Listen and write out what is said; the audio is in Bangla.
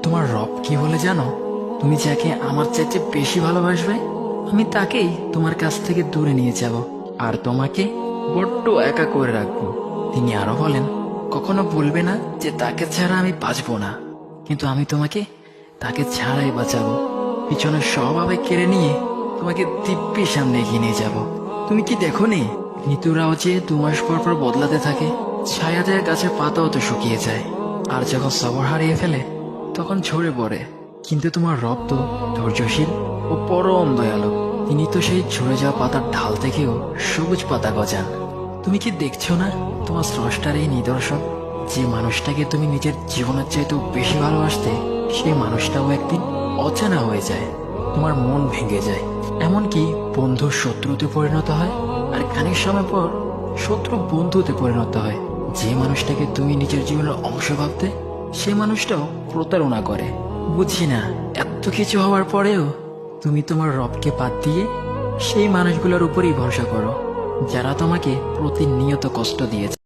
তোমার রব কি বলে জানো? তুমি যাকে আমার চাইতে বেশি ভালোবাসবে, আমি তাকেই তোমার কাছ থেকে দূরে নিয়ে যাব আর তোমাকে বড্ড একা করে রাখবো। তিনি আরো বলেন, কখনো বলবে না যে তাকে ছাড়া আমি বাঁচবো না, কিন্তু আমি তোমাকে তাকে ছাড়াই বাঁচাবো। পিছনে সব আবেগ কেড়ে নিয়ে তোমাকে দিব্যির সামনে এগিয়ে নিয়ে যাব। তুমি কি দেখো নি, ঋতুরাও যে 2 মাস পর পর বদলাতে থাকে, ছায়া দেয়া গাছের পাতাও তো শুকিয়ে যায়, আর যখন সবর হারিয়ে ফেলে তখন ঝরে পড়ে। কিন্তু তোমার রব তো ধৈর্যশীল ও পরম দয়ালু। তিনি তো সেই ঝরে যাওয়া পাতার ঢাল থেকেও সবুজ পাতা গজান। তুমি কি দেখছো না তোমার স্রষ্টার এই নিদর্শন? যে মানুষটাকে তুমি নিজের জীবনের চাইতেও বেশি ভালোবাসতে, সেই মানুষটাও একদিন অচেনা হয়ে যায়, তোমার মন ভেঙে যায়, এমনকি বন্ধু শত্রুতে পরিণত হয়, আর খানিক সময় পর শত্রু বন্ধুতে পরিণত হয়। যে মানুষটাকে তুমি নিজের জীবনের অংশ ভাবতে, সে মানুষটাও প্রতারণা করে। বুঝি না, এত কিছু হওয়ার পরেও তুমি তোমার রবকে বাদ দিয়ে সেই মানুষগুলোর উপরই ভরসা করো, যারা তোমাকে প্রতিনিয়ত কষ্ট দিয়েছে।